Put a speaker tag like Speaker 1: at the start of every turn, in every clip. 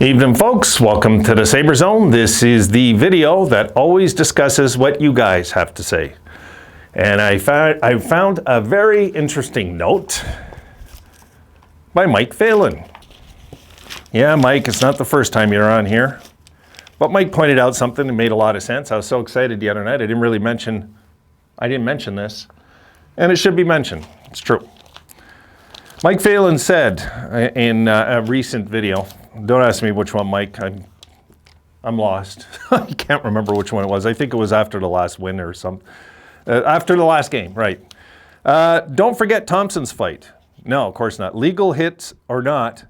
Speaker 1: Evening, folks. Welcome to the Sabre Zone. This is the video that always discusses what you guys have to say. And I found a very interesting note by Mike Phelan. Yeah, Mike, it's not the first time you're on here. But Mike pointed out something that made a lot of sense. I was so excited the other night. I didn't mention this. And it should be mentioned. It's true. Mike Phelan said in a recent video, don't ask me which one, Mike. I'm lost. I can't remember which one it was. I think it was after the last win or something. After the last game, right. Don't forget Thompson's fight. No, of course not. Legal hits or not,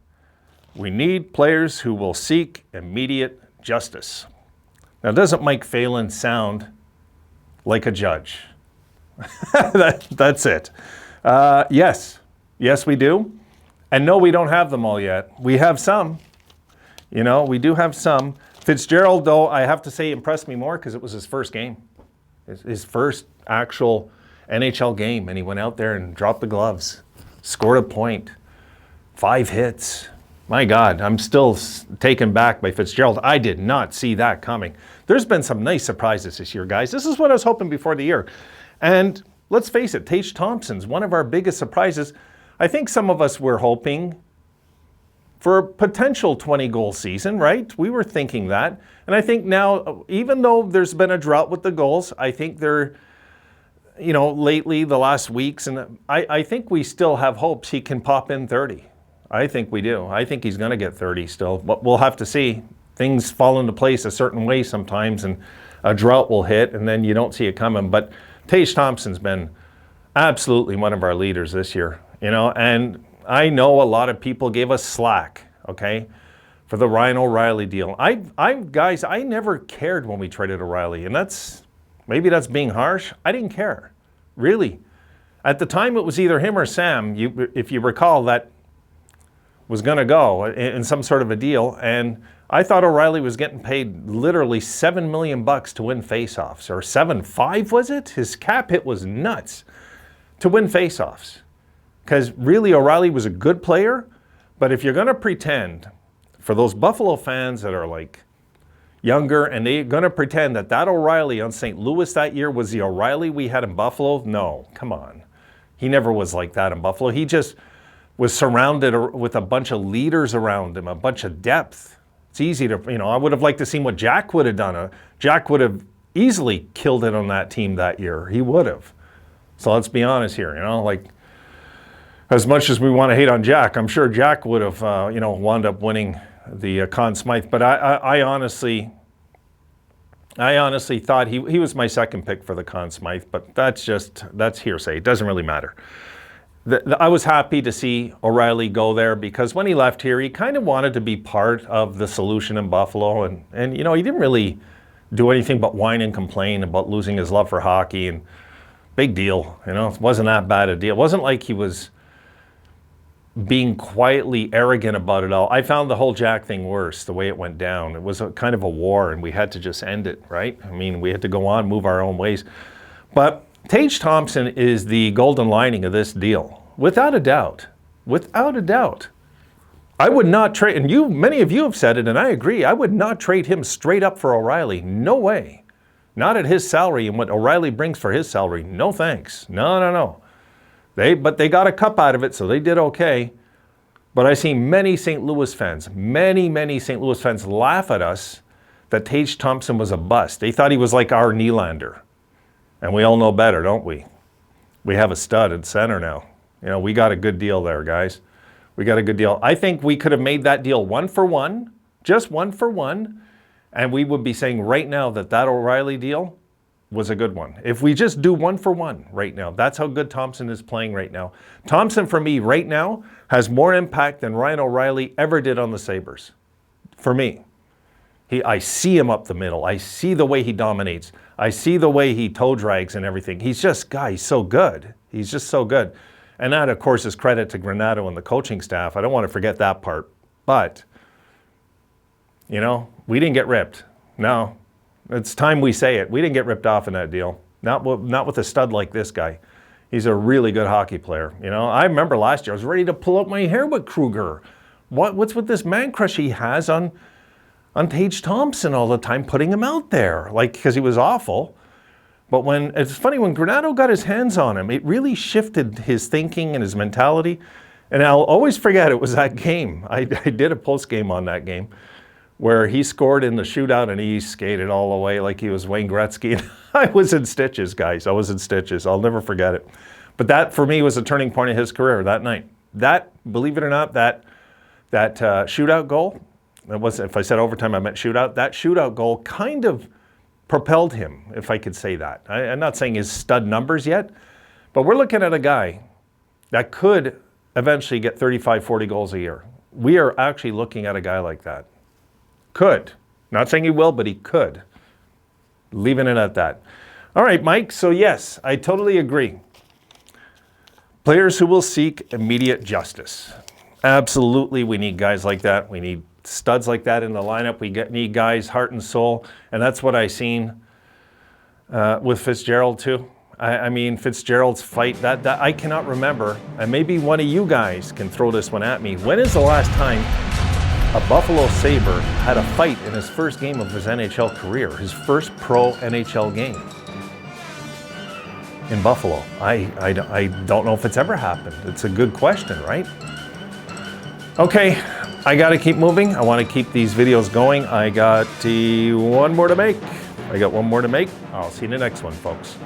Speaker 1: we need players who will seek immediate justice. Now, doesn't Mike Phelan sound like a judge? That's it. Yes, we do. And no, we don't have them all yet. We have some. You know, we do have some. Fitzgerald, though, I have to say, impressed me more because it was his first game. His first actual NHL game. And he went out there and dropped the gloves. Scored a point. 5 hits. My God, I'm still taken back by Fitzgerald. I did not see that coming. There's been some nice surprises this year, guys. This is what I was hoping before the year. And let's face it, Tage Thompson's one of our biggest surprises. I think some of us were hoping for a potential 20-goal season, right? We were thinking that. And I think now, even though there's been a drought with the goals, I think they're, you know, lately, the last weeks, and I think we still have hopes he can pop in 30. I think we do. I think he's going to get 30 still. But we'll have to see. Things fall into place a certain way sometimes, and a drought will hit, and then you don't see it coming. But Tage Thompson's been absolutely one of our leaders this year. You know, and I know a lot of people gave us slack, okay, for the Ryan O'Reilly deal. Guys, I never cared when we traded O'Reilly, and maybe that's being harsh. I didn't care, really. At the time, it was either him or Sam, if you recall, that was going to go in some sort of a deal, and I thought O'Reilly was getting paid literally $7 million to win faceoffs, or 7.5 was it? His cap hit was nuts to win faceoffs. Because really, O'Reilly was a good player, but if you're going to pretend, for those Buffalo fans that are like younger, and they're going to pretend that O'Reilly on St. Louis that year was the O'Reilly we had in Buffalo, no, come on. He never was like that in Buffalo. He just was surrounded with a bunch of leaders around him, a bunch of depth. It's easy to, you know, I would have liked to see what Jack would have done. Jack would have easily killed it on that team that year. He would have. So let's be honest here, you know, like, as much as we want to hate on Jack, I'm sure Jack would have, wound up winning the Conn Smythe. But I honestly thought he was my second pick for the Conn Smythe. But that's hearsay. It doesn't really matter. I was happy to see O'Reilly go there because when he left here, he kind of wanted to be part of the solution in Buffalo. And you know, he didn't really do anything but whine and complain about losing his love for hockey. And big deal. You know, it wasn't that bad a deal. It wasn't like he was being quietly arrogant about it all. I found the whole Jack thing worse, the way it went down. It was kind of a war, and we had to just end it, right? I mean, we had to go on, move our own ways. But Tage Thompson is the golden lining of this deal, without a doubt. Without a doubt. I would not trade, and many of you have said it, and I agree, I would not trade him straight up for O'Reilly. No way. Not at his salary and what O'Reilly brings for his salary. No thanks. No. But they got a cup out of it, so they did okay. But I see many St. Louis fans, many St. Louis fans laugh at us that Tage Thompson was a bust. They thought he was like our Nylander. And we all know better, don't we? We have a stud at center now. You know, we got a good deal there, guys. We got a good deal. I think we could have made that deal 1-for-1, just 1-for-1, and we would be saying right now that O'Reilly deal was a good one. If we just do 1-for-1 right now, that's how good Thompson is playing right now. Thompson, for me, right now, has more impact than Ryan O'Reilly ever did on the Sabres. For me. I see him up the middle. I see the way he dominates. I see the way he toe drags and everything. He's so good. He's just so good. And that, of course, is credit to Granato and the coaching staff. I don't want to forget that part. But, you know, we didn't get ripped. No, it's time we say it. We didn't get ripped off in that deal. Not with a stud like this guy. He's a really good hockey player. You know, I remember last year I was ready to pull out my hair with Kruger. What's with this man crush he has on Tage Thompson all the time, putting him out there, like, because he was awful. But it's funny, when Granato got his hands on him, it really shifted his thinking and his mentality. And I'll always forget it was that game. I did a post game on that game where he scored in the shootout and he skated all the way like he was Wayne Gretzky. I was in stitches, guys. I was in stitches. I'll never forget it. But that, for me, was a turning point of his career that night. That, believe it or not, that shootout goal, it wasn't, if I said overtime, I meant shootout. That shootout goal kind of propelled him, if I could say that. I'm not saying his stud numbers yet, but we're looking at a guy that could eventually get 35, 40 goals a year. We are actually looking at a guy like that. Could. Not saying he will, but he could. Leaving it at that. All right, Mike. So yes, I totally agree. Players who will seek immediate justice. Absolutely, we need guys like that. We need studs like that in the lineup. We need guys heart and soul, and that's what I seen with Fitzgerald too. I mean, Fitzgerald's fight, that I cannot remember, and maybe one of you guys can throw this one at me. When is the last time a Buffalo Sabre had a fight in his first game of his NHL career, his first pro NHL game in Buffalo? I don't know if it's ever happened. It's a good question, right? Okay, I got to keep moving. I want to keep these videos going. I got one more to make. I'll see you in the next one, folks.